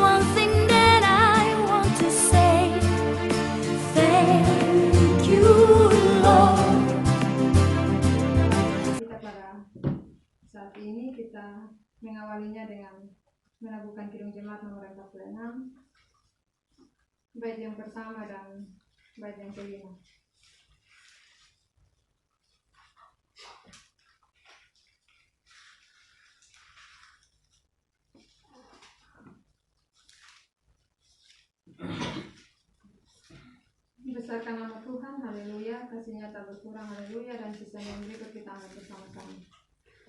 one thing that I want to say. Thank you, Lord. Kita pada saat ini kita mengawalinya dengan melakukan Kidung Jemaat nomor 46, bait yang pertama dan bait yang kelima. Besarkan nama Tuhan, haleluya, kasihnya tak berkurang, haleluya, dan sisa yang berikut kita angkat bersama-sama.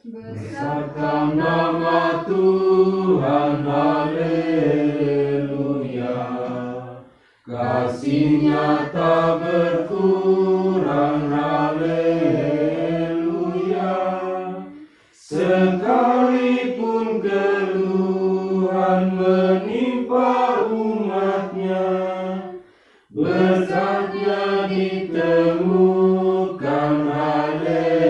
Besarkan nama Tuhan, haleluya, kasihnya tak berkurang, haleluya, sekalipun keluhan menimpa umatnya, berkatnya ditemukan, haleluya.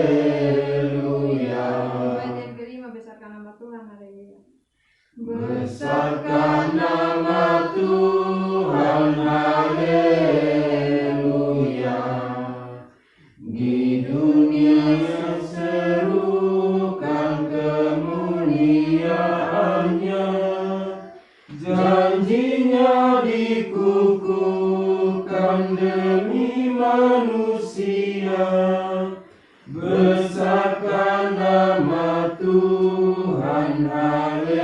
Bait yang kelima, besarkan nama Tuhan, haleluya. Besarkan nama Tuhan, haleluya, di dunia serukan kemuliaannya, janjinya dikukuhkan demi manusia. Besarkan nama Tuhan, haleluya.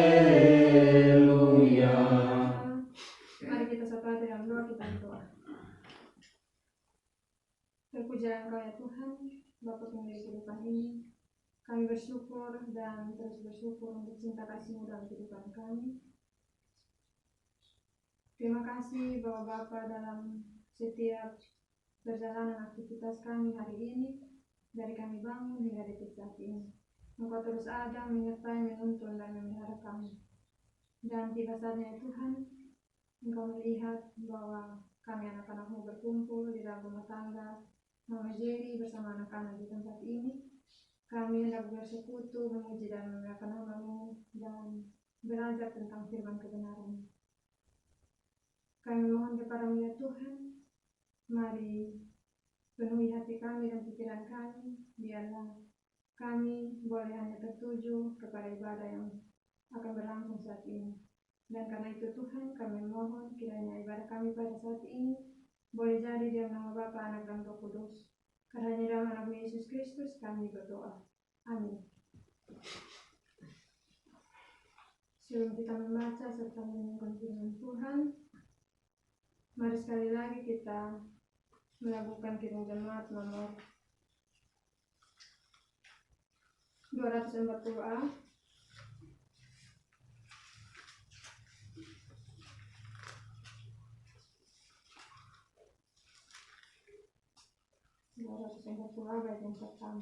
Mari kita satu hati dalam doa, kita berdoa. Terpujilah Engkau ya Tuhan, Bapa pemilik kehidupan ini. Kami bersyukur dan terus bersyukur untuk cinta kasih-Mu dalam kehidupan kami. Terima kasih bahwa Bapa dalam setiap perjalanan aktivitas kami hari ini, dari kami bangun hingga detik saat ini, Engkau terus ada menyertai, menuntun dan memelihara kami. Dan tiba saatnya Tuhan, Engkau melihat bahwa kami anak-anak-Mu berkumpul di dalam rumah tangga Mama Jerry bersama anak-anak di tempat ini. Kami hendak bersekutu, memuji dan memuliakan nama-Mu dan belajar tentang firman kebenaran. Kami mohon kepada-Mu ya Tuhan, mari penuhi hati kami dan pikiran kami, biarlah kami boleh hanya tertuju kepada ibadah yang akan berlangsung saat ini. Dan karena itu Tuhan, kami mohon kiranya ibadah kami pada saat ini boleh jadi dalam nama Bapa, Anak, dan Roh Kudus. Karena dalam nama Yesus Kristus kami berdoa. Amin. Sebelum kita membaca serta mendengarkan firman Tuhan, mari sekali lagi kita melakukan Kidung Jemaat nomor 240A. Bait yang pertama.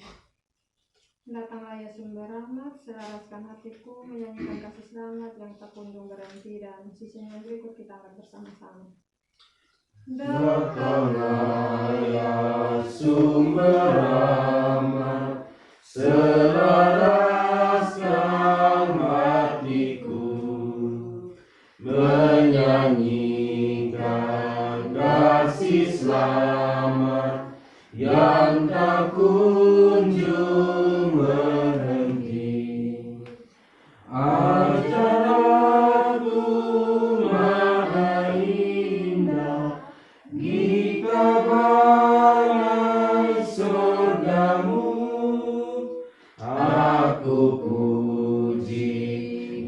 Datanglah ya sumber rahmat, selaraskan hatiku, menyanyikan kasih selamat yang tak kunjung berhenti, dan sisinya berikut kita akan bersama-sama. Datanglah ya sumber rahmat, selaraskan hatiku, menyanyikan kasih selamat yang tak kunjung berhenti. Ajaranmu maha indah, di kabaran surgamu, aku puji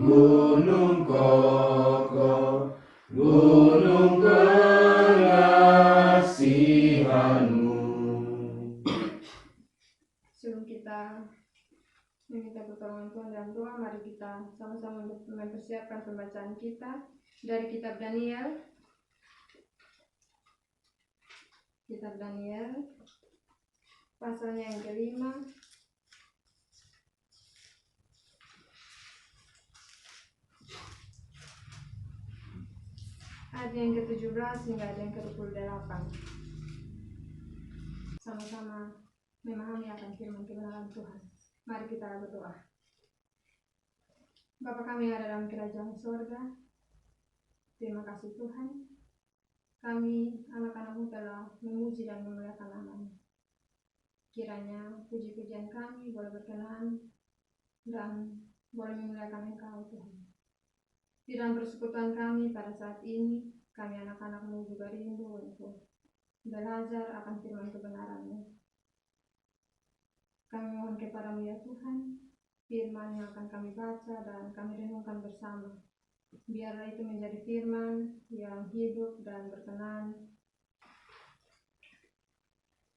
gunung kokoh, gunung pengasihanmu. Sebelum kita meminta pertolongan Tuhan dalam doa, mari kita sama-sama mempersiapkan pembacaan kita dari kitab Daniel. Kitab Daniel, pasalnya yang kelima. Ayat yang ke-17 hingga ayat yang ke-28. Sama-sama memahami akan firman kebenaran Tuhan. Mari kita berdoa. Bapa kami yang ada dalam kerajaan surga, Terima kasih Tuhan, kami anak-anak-Mu telah memuji dan memuliakan nama-Mu. Kiranya puji-pujian kami boleh berkenan dan boleh memuliakan Engkau Tuhan. Di dalam persekutuan kami pada saat ini, kami anak-anak-Mu juga rindu untuk belajar akan firman kebenaran-Mu. Kami mohon kepada-Mu ya Tuhan, firman yang akan kami baca dan kami renungkan bersama. Biarlah itu menjadi firman yang hidup dan berkenan.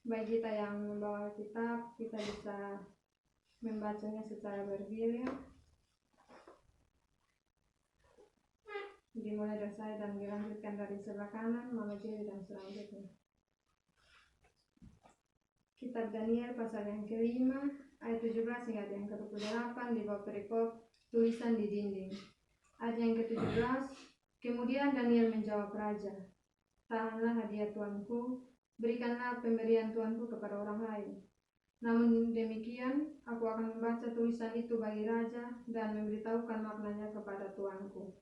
Bagi kita yang membawa kitab, kita bisa membacanya secara bergilir. Dimulai dari saya dan dilanjutkan dari sebelah kanan, Mama Jeli dan selanjutnya. Kitab Daniel pasal yang kelima, ayat 17 hingga yang ke-28 di bawah perikop tulisan di dinding. Ayat yang ke-17, kemudian Daniel menjawab raja, tahanlah hadiah Tuanku, berikanlah pemberian Tuanku kepada orang lain. Namun demikian, aku akan membaca tulisan itu bagi raja dan memberitahukan maknanya kepada Tuanku.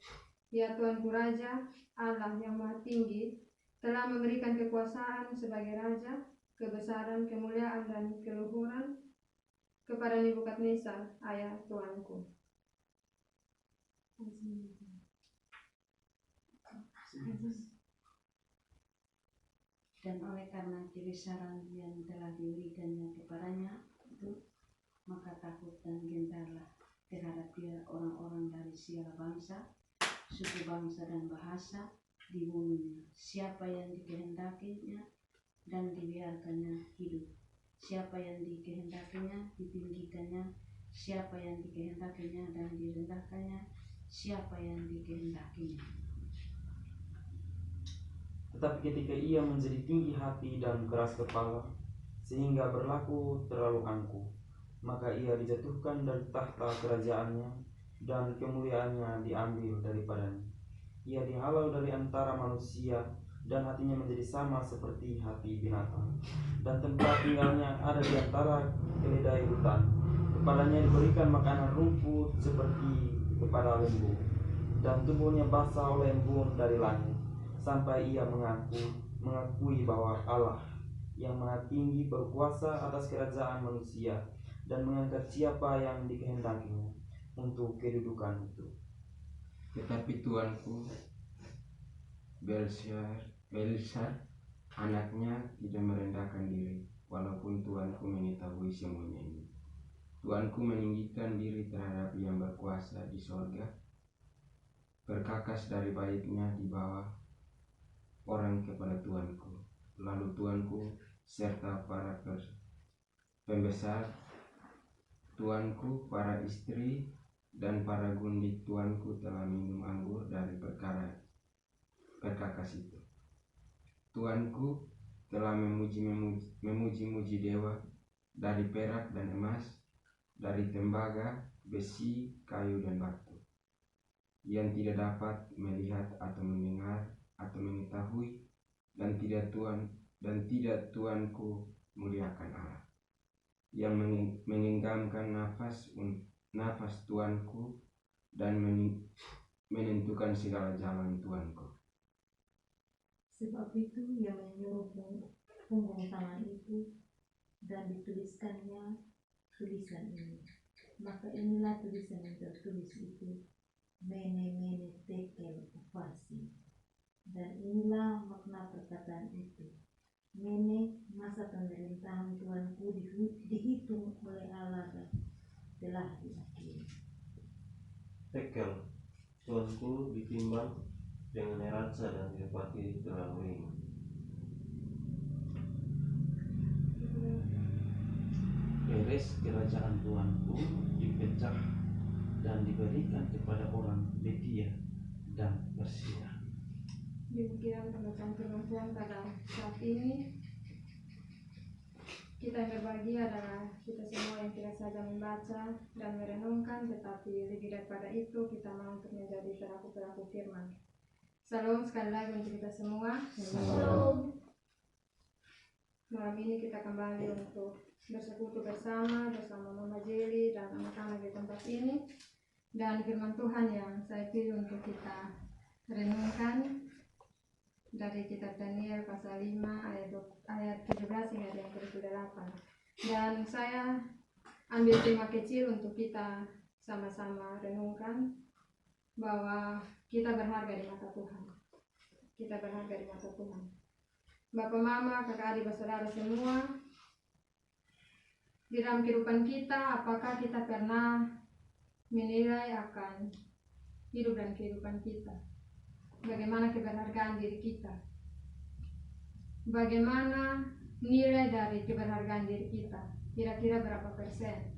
Ya Tuanku Raja, Allah yang Maha Tinggi, telah memberikan kekuasaan sebagai raja, kebesaran, kemuliaan, dan keluhuran kepada Nebukadnezar, ayah Tuanku. Dan oleh karena kebesaran yang telah diberikannya kepadanya itu, maka takut dan gentarlah terhadap dia orang-orang dari segala bangsa, suku bangsa dan bahasa di buminya. Siapa yang dikehendakinya dan dibiarkannya hidup, siapa yang dikehendakinya ditinggikannya, siapa yang dikehendakinya dan direndahkannya, siapa yang dikehendakinya. Tetapi ketika ia menjadi tinggi hati dan keras kepala, sehingga berlaku terlalu angkuh, maka ia dijatuhkan dari tahta kerajaannya, dan kemuliaannya diambil daripadanya. Ia dihalau dari antara manusia, dan hatinya menjadi sama seperti hati binatang, dan tempat tinggalnya ada di antara keledai hutan. Kepadanya diberikan makanan rumput seperti kepada lembu, dan tubuhnya basah oleh embun dari langit, sampai ia mengakui bahwa Allah yang Maha Tinggi berkuasa atas kerajaan manusia, dan mengangkat siapa yang dikehendakinya untuk kedudukan itu. Tetapi Tuanku Belsar anaknya tidak merendahkan diri, walaupun Tuanku mengetahui semuanya ini. Tuanku meninggikan diri terhadap yang berkuasa di sorga, berkakas dari baiknya di bawah orang kepada Tuanku. Lalu Tuanku serta para pembesar Tuanku, para istri dan para gundik Tuanku telah minum anggur dari perkakas itu. Tuanku telah memuji-muji dewa dari perak dan emas, dari tembaga, besi, kayu dan batu, yang tidak dapat melihat atau mendengar atau mengetahui, dan tidak Tuanku muliakan Allah, yang menggenggamkan nafas Tuanku dan menentukan segala jalan Tuanku. Sebab itu ia menyuruh punggung tangan itu, dan dituliskannya tulisan ini. Maka inilah tulisan yang tertulis itu, Mene Mene Tekel Upharsin. Dan inilah makna perkataan itu. Mene, masa pemerintahan Tuanku dihitung oleh Allah dan telah diakhiri. Tekel, Tuanku ditimbang dengan neraca dan didapati terlalu ringan. Beres kerajaan Tuanku dipecah dan diberikan kepada orang Media dan Persia. Demikian pembacaan firman Tuhan pada saat ini. Kita yang berbagi adalah kita semua yang tidak saja membaca dan merenungkan, tetapi lebih daripada itu kita mau untuk menjadi pelaku-pelaku firman. Salam sekali lagi untuk kita semua. Salam. Malam ini kita kembali untuk bersekutu bersama Mama Jeli dan anak-anak di tempat ini. Dan firman Tuhan yang saya pilih untuk kita renungkan dari kitab Daniel pasal 5 ayat 17 hingga yang ke-28. Dan saya ambil tema kecil untuk kita sama-sama renungkan bahwa kita berharga di mata Tuhan. Kita berharga di mata Tuhan. Bapak, Mama, kakak, adik, saudara semua, di dalam kehidupan kita, apakah kita pernah menilai akan hidup dan kehidupan kita? Bagaimana keberhargaan diri kita? Bagaimana nilai dari keberhargaan diri kita? Kira-kira berapa persen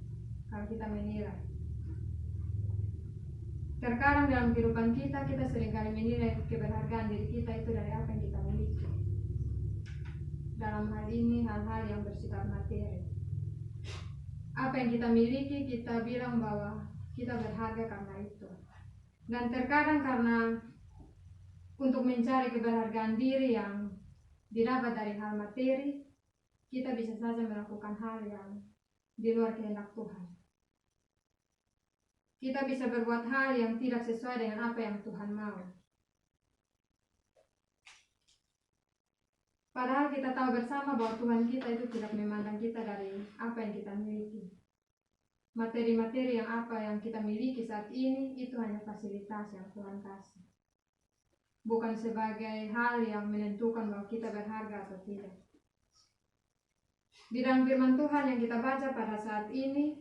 kalau kita menilai? Terkadang dalam kehidupan kita seringkali menilai keberhargaan diri kita itu dari apa yang kita miliki. Dalam hal ini hal-hal yang bersifat materi. Apa yang kita miliki kita bilang bahwa kita berharga karena itu. Dan terkadang karena untuk mencari keberhargaan diri yang didapat dari hal materi, kita bisa saja melakukan hal yang di luar kehendak Tuhan. Kita bisa berbuat hal yang tidak sesuai dengan apa yang Tuhan mau. Padahal kita tahu bersama bahwa Tuhan kita itu tidak memandang kita dari apa yang kita miliki. Materi-materi yang apa yang kita miliki saat ini itu hanya fasilitas yang Tuhan kasih. Bukan sebagai hal yang menentukan bahwa kita berharga atau tidak. Di dalam firman Tuhan yang kita baca pada saat ini,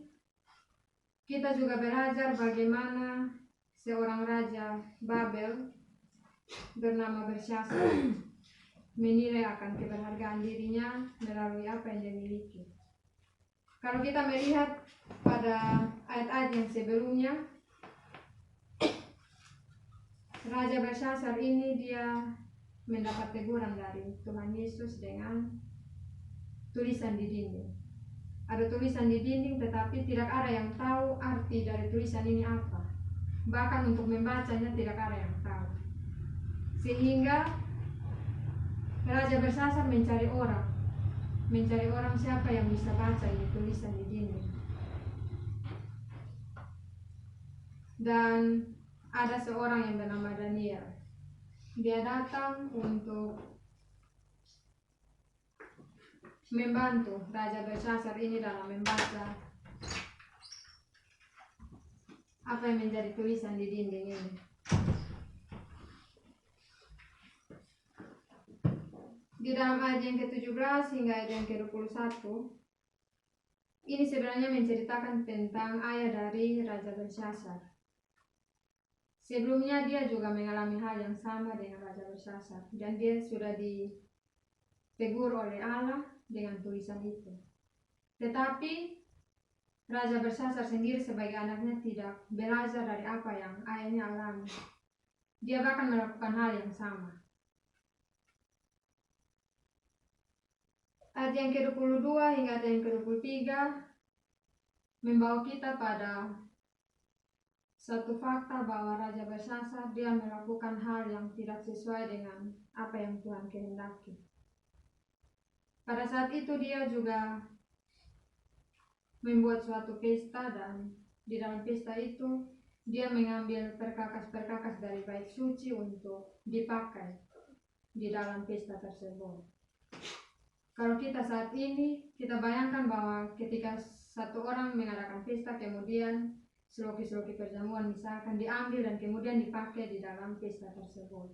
kita juga belajar bagaimana seorang raja Babel bernama Belsyazar menilai akan keberhargaan dirinya melalui apa yang dia miliki. Kalau kita melihat pada ayat-ayat yang sebelumnya, Raja Belsyazar ini dia mendapat teguran dari Tuhan Yesus dengan tulisan di dinding. Ada tulisan di dinding tetapi tidak ada yang tahu arti dari tulisan ini apa. Bahkan untuk membacanya tidak ada yang tahu. Sehingga Raja Belsyazar mencari orang siapa yang bisa baca ini tulisan di dinding. Dan ada seorang yang bernama Daniel. Dia datang untuk membantu Raja Belsyazar ini dalam membaca apa yang menjadi tulisan di dinding ini. Di dalam ayat yang ke-17 hingga ayat yang ke-21, ini sebenarnya menceritakan tentang ayah dari Raja Belsyazar. Sebelumnya dia juga mengalami hal yang sama dengan Raja Belsyazar dan dia sudah ditegur oleh Allah dengan tulisan itu. Tetapi Raja Belsyazar sendiri sebagai anaknya tidak belajar dari apa yang ayahnya alami. Dia bahkan melakukan hal yang sama. Ayat yang ke-22 hingga ayat yang ke-23 membawa kita pada satu fakta bahwa Raja Belsyazar dia melakukan hal yang tidak sesuai dengan apa yang Tuhan kehendaki. Pada saat itu dia juga membuat suatu pesta dan di dalam pesta itu dia mengambil perkakas-perkakas dari bait suci untuk dipakai di dalam pesta tersebut. Kalau kita saat ini, kita bayangkan bahwa ketika satu orang mengadakan pesta kemudian seloki-seloki perjamuan misalkan diambil dan kemudian dipakai di dalam pesta tersebut.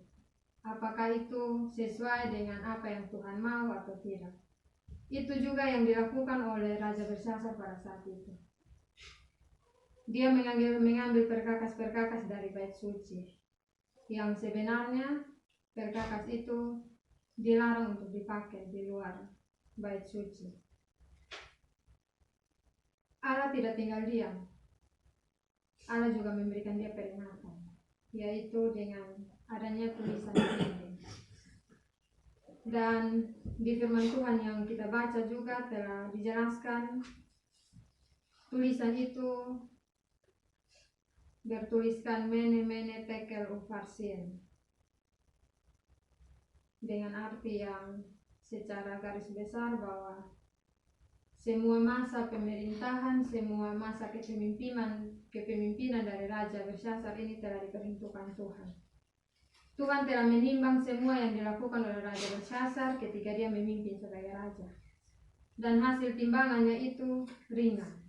Apakah itu sesuai dengan apa yang Tuhan mau atau tidak? Itu juga yang dilakukan oleh Raja Belsyazar pada saat itu. Dia mengambil perkakas-perkakas dari bait suci. Yang sebenarnya perkakas itu dilarang untuk dipakai di luar bait suci. Allah tidak tinggal diam. Allah juga memberikan dia peringatan, yaitu dengan adanya tulisan di dinding. Dan di firman Tuhan yang kita baca juga telah dijelaskan tulisan itu bertuliskan mene mene tekel ufarsin, dengan arti yang secara garis besar bahwa semua masa pemerintahan, semua masa kepemimpinan dari Raja Belsyazar ini telah diperhitungkan Tuhan. Tuhan telah menimbang semua yang dilakukan oleh Raja Belshazzar ketika dia memimpin sebagai raja. Dan hasil timbangannya itu ringan.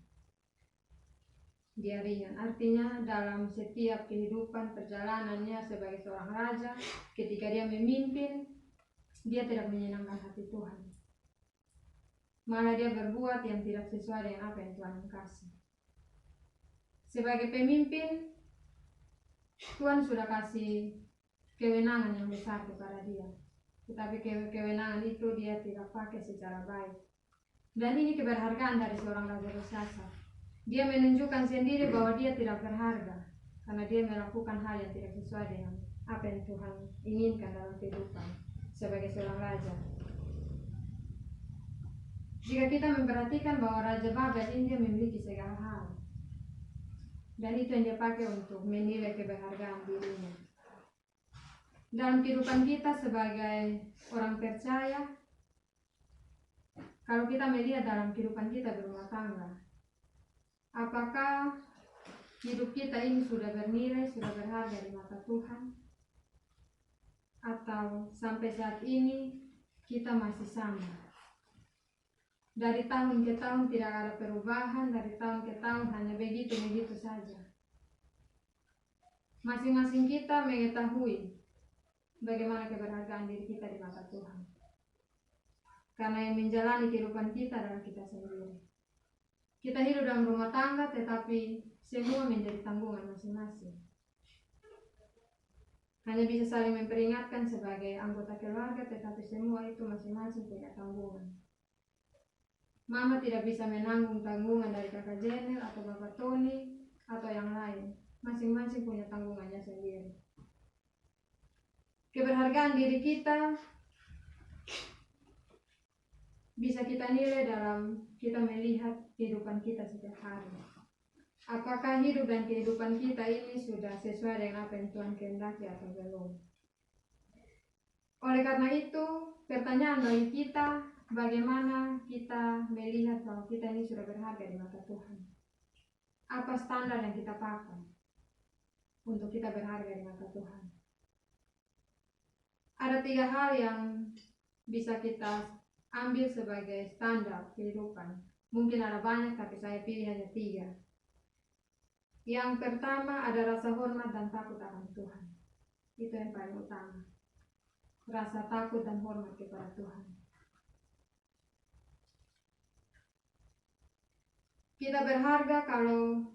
Dia ringan, artinya dalam setiap kehidupan perjalanannya sebagai seorang raja, ketika dia memimpin, dia tidak menyenangkan hati Tuhan. Malah dia berbuat yang tidak sesuai dengan apa yang Tuhan kasih. Sebagai pemimpin, Tuhan sudah kasih kewenangan yang besar kepada dia. Tetapi kewenangan itu dia tidak pakai secara baik. Dan ini keberhargaan dari seorang Raja Belshazzar. Dia menunjukkan sendiri bahwa dia tidak berharga karena dia melakukan hal yang tidak sesuai dengan apa yang Tuhan inginkan dalam kehidupan sebagai seorang raja. Jika kita memperhatikan bahwa Raja Babel ini dia memiliki segala hal, dan itu yang dia pakai untuk menilai keberhargaan dirinya. Dalam kehidupan kita sebagai orang percaya, kalau kita melihat dalam kehidupan kita berumah tangga, apakah hidup kita ini sudah bernilai, sudah berharga di mata Tuhan? Atau sampai saat ini kita masih sama? Dari tahun ke tahun tidak ada perubahan, dari tahun ke tahun hanya begitu-begitu saja. Masing-masing kita mengetahui bagaimana keberhargaan diri kita di mata Tuhan. Karena yang menjalani kehidupan kita adalah kita sendiri. Kita hidup dalam rumah tangga, tetapi semua menjadi tanggungan masing-masing. Hanya bisa saling memperingatkan sebagai anggota keluarga, tetapi semua itu masing-masing punya tanggungan. Mama tidak bisa menanggung tanggungan dari kakak Jenel atau bapak Tony atau yang lain. Masing-masing punya tanggungannya sendiri. Keberhargaan diri kita bisa kita nilai dalam kita melihat kehidupan kita setiap hari. Apakah hidup dan kehidupan kita ini sudah sesuai dengan apa yang Tuhan kehendaki atau belum? Oleh karena itu, pertanyaan bagi kita, bagaimana kita melihat bahwa kita ini sudah berharga di mata Tuhan? Apa standar yang kita pakai untuk kita berharga di mata Tuhan? Ada 3 hal yang bisa kita ambil sebagai standar kehidupan. Mungkin ada banyak, tapi saya pilih hanya 3. Yang pertama ada rasa hormat dan takut akan Tuhan. Itu yang paling utama. Rasa takut dan hormat kepada Tuhan. Kita berharga kalau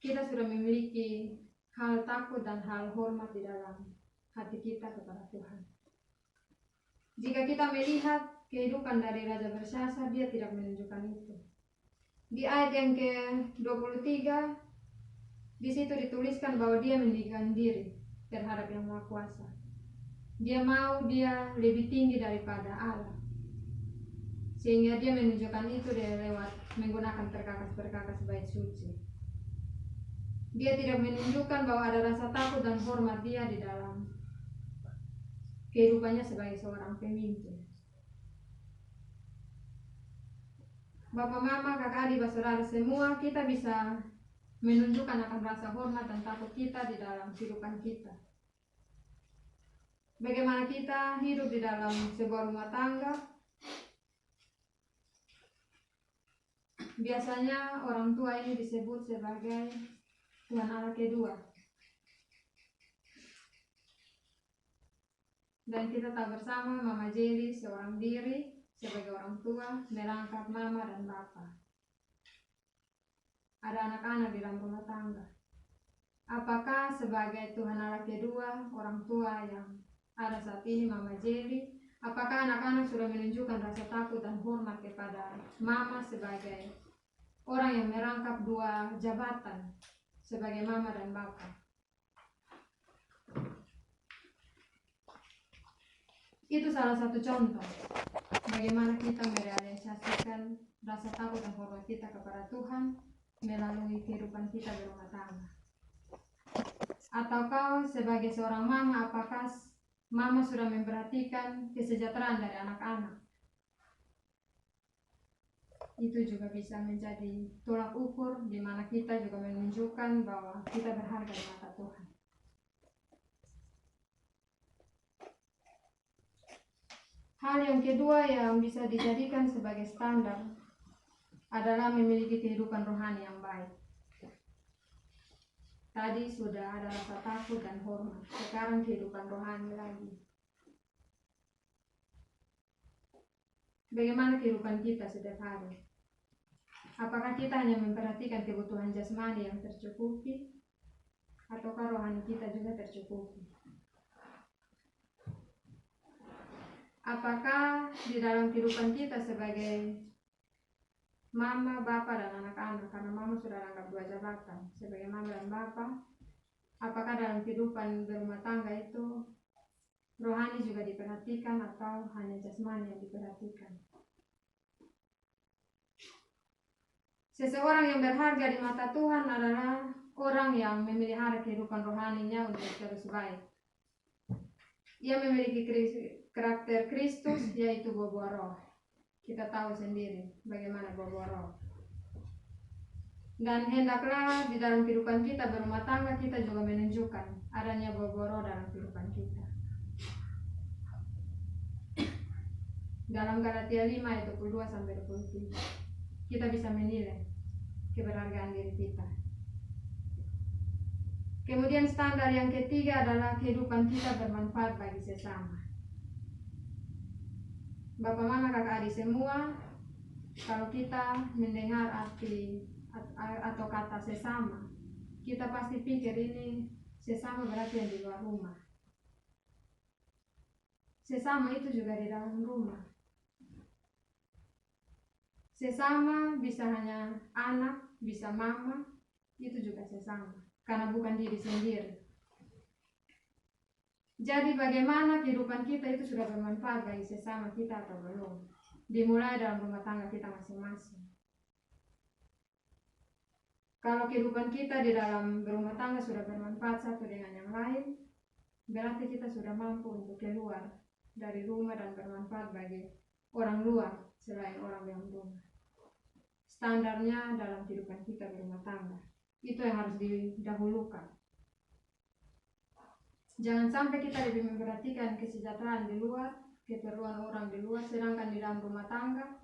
kita sudah memiliki hal takut dan hal hormat di dalam hati kita kepada Tuhan. Jika kita melihat kehidupan dari Raja Belshazzar, dia tidak menunjukkan itu. Di ayat yang ke-23, di situ dituliskan bahwa dia meninggikan diri terhadap Yang Maha Kuasa. Dia mau dia lebih tinggi daripada Allah. Sehingga dia menunjukkan itu lewat menggunakan perkakas-perkakas bait suci. Dia tidak menunjukkan bahwa ada rasa takut dan hormat dia di dalam kehidupannya sebagai seorang pemimpin. Bapak, mama, kakak, adik, saudara semua, kita bisa menunjukkan akan rasa hormat dan takut kita di dalam kehidupan kita. Bagaimana kita hidup di dalam sebuah rumah tangga? Biasanya orang tua ini disebut sebagai Tuhan Allah kedua. Dan kita tahu bersama Mama Jelly seorang diri sebagai orang tua merangkap mama dan bapa. Ada anak-anak di dalam rumah tangga. Apakah sebagai Tuhan Allah kedua, orang tua yang ada saat ini Mama Jelly, apakah anak-anak sudah menunjukkan rasa takut dan hormat kepada mama sebagai orang yang merangkap 2 jabatan sebagai mama dan bapa? Itu salah satu contoh bagaimana kita merealisasikan rasa takut dan hormat kita kepada Tuhan melalui kehidupan kita berumah tangga. Ataukah sebagai seorang mama, apakah mama sudah memperhatikan kesejahteraan dari anak-anak? Itu juga bisa menjadi tolak ukur di mana kita juga menunjukkan bahwa kita berharga di mata Tuhan. Hal yang kedua yang bisa dijadikan sebagai standar adalah memiliki kehidupan rohani yang baik. Tadi sudah ada rasa takut dan hormat, sekarang kehidupan rohani lagi. Bagaimana kehidupan kita setiap hari? Apakah kita hanya memperhatikan kebutuhan jasmani yang tercukupi, ataukah rohani kita juga tercukupi? Apakah di dalam kehidupan kita sebagai mama, bapa, dan anak-anak, karena mama sudah anggap 2 jabatan, sebagai mama dan bapa, apakah dalam kehidupan berumah tangga itu rohani juga diperhatikan atau hanya jasmani yang diperhatikan? Seseorang yang berharga di mata Tuhan adalah orang yang memelihara kehidupan rohaninya untuk terus baik. Ia memiliki karakter Kristus, yaitu buah-buah roh. Kita tahu sendiri bagaimana buah-buah roh. Dan hendaklah di dalam kehidupan kita berumah tangga kita juga menunjukkan adanya buah-buah roh dalam kehidupan kita. Dalam Galatia 5 ayat 22-23 kita bisa menilai keberhargaan diri kita. Kemudian standar yang ketiga adalah kehidupan kita bermanfaat bagi sesama. Bapak, mama, kakak, adik semua, kalau kita mendengar arti atau kata sesama, kita pasti pikir ini sesama berarti yang di luar rumah. Sesama itu juga di dalam rumah. Sesama bisa hanya anak, bisa mama, itu juga sesama, karena bukan diri sendiri. Jadi bagaimana kehidupan kita itu sudah bermanfaat bagi sesama kita atau belum? Dimulai dalam rumah tangga kita masing-masing. Kalau kehidupan kita di dalam berumah tangga sudah bermanfaat satu dengan yang lain, berarti kita sudah mampu untuk keluar dari rumah dan bermanfaat bagi orang luar selain orang dalam rumah. Standarnya dalam kehidupan kita berumah tangga, itu yang harus didahulukan. Jangan sampai kita lebih memperhatikan kesejahteraan di luar, keperluan orang di luar, sedangkan di dalam rumah tangga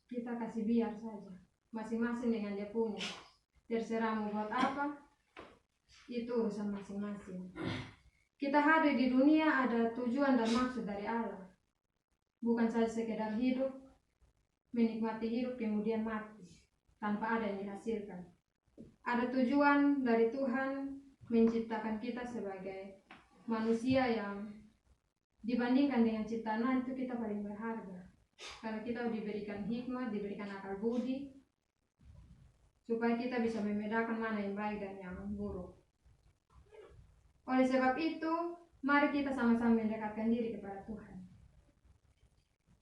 kita kasih biar saja, masing-masing dengan dia punya. Terserah mau buat apa, itu urusan masing-masing. Kita hadir di dunia ada tujuan dan maksud dari Allah, bukan saja sekedar hidup, menikmati hidup kemudian mati tanpa ada yang dihasilkan. Ada tujuan dari Tuhan menciptakan kita sebagai manusia yang dibandingkan dengan ciptaan itu kita paling berharga, karena kita diberikan hikmah, diberikan akal budi, supaya kita bisa membedakan mana yang baik dan yang buruk. Oleh sebab itu, mari kita sama-sama mendekatkan diri kepada Tuhan.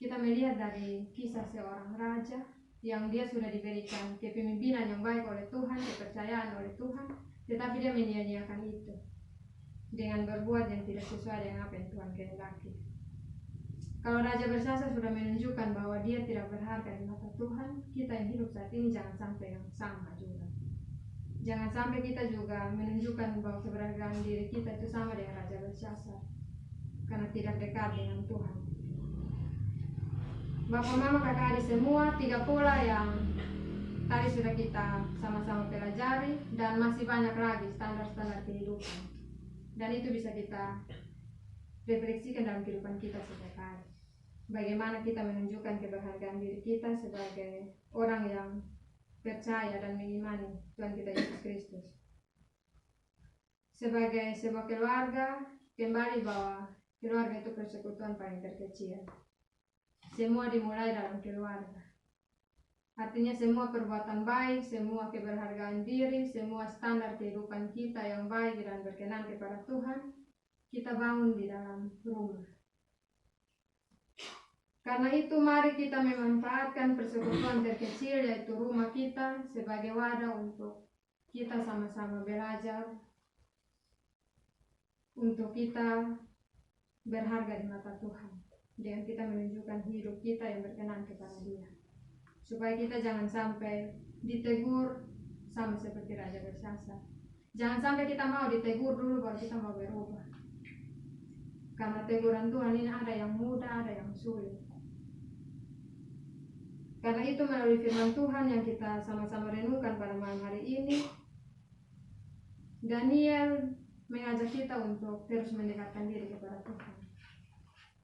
Kita melihat dari kisah seorang raja yang dia sudah diberikan kepemimpinan yang baik oleh Tuhan, kepercayaan oleh Tuhan, tetapi dia menyia-nyiakan itu dengan berbuat yang tidak sesuai dengan apa yang Tuhan kehendaki. Kalau Raja Bersasa sudah menunjukkan bahwa dia tidak berharga di mata Tuhan, kita yang hidup saat ini jangan sampai yang sama juga. Jangan sampai kita juga menunjukkan bahwa keberhargaan diri kita itu sama dengan Raja Bersasa, karena tidak dekat dengan Tuhan. Bapak, mama, kakak, adik semua, 3 pola yang tadi sudah kita sama-sama pelajari, dan masih banyak lagi standar-standar kehidupan. Dan itu bisa kita refleksikan dalam kehidupan kita setiap hari. Bagaimana kita menunjukkan keberhargaan diri kita sebagai orang yang percaya dan mengimani Tuhan kita Yesus Kristus. Sebagai sebuah keluarga, kembali bahwa keluarga itu persekutuan paling terkecil. Semua dimulai dalam keluarga. Artinya semua perbuatan baik, semua keberhargaan diri, semua standar kehidupan kita yang baik dan berkenan kepada Tuhan, kita bangun di dalam rumah. Karena itu mari kita memanfaatkan persekutuan terkecil yaitu rumah kita sebagai wadah untuk kita sama-sama belajar, untuk kita berharga di mata Tuhan, dengan kita menunjukkan hidup kita yang berkenan kepada Dia. supaya kita jangan sampai ditegur sama seperti Raja Belshazzar. Jangan sampai kita mau ditegur dulu baru kita mau berubah. Karena teguran Tuhan ini ada yang mudah, ada yang sulit. Karena itu melalui firman Tuhan yang kita sama-sama renungkan pada malam hari ini, Daniel mengajak kita untuk terus mendekatkan diri kepada Tuhan.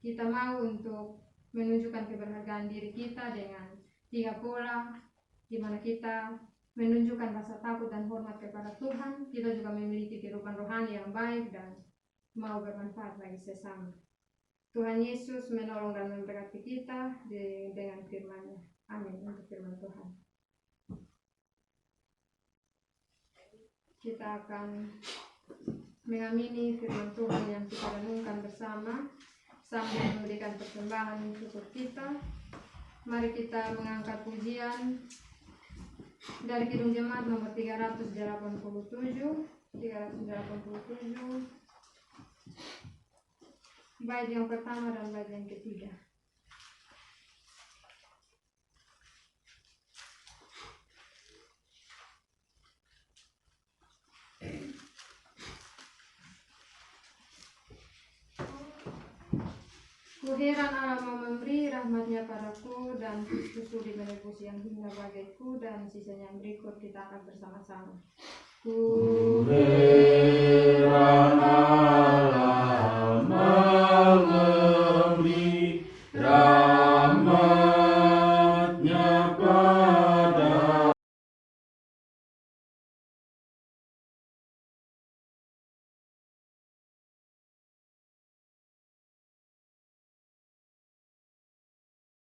Kita mau untuk menunjukkan keberhargaan diri kita dengan 3 pola, di mana kita menunjukkan rasa takut dan hormat kepada Tuhan. Kita juga memiliki kehidupan rohani yang baik dan mau bermanfaat bagi sesama. Tuhan Yesus menolong dan memberkati kita dengan firman-Nya. Amin. Untuk firman Tuhan, kita akan mengamini firman Tuhan yang kita renungkan bersama sambil memberikan persembahan syukur kita. Mari kita mengangkat pujian dari Kidung Jemaat nomor 387, bait yang pertama dan bait yang ketiga. Kuheran Allah mau memberi rahmatnya padaku, dan Kristus sudi menebus yang hina bagiku, dan sisanya yang berikut kita akan bersama-sama. Kuheran Allah mau memberi rahmatnya padaku,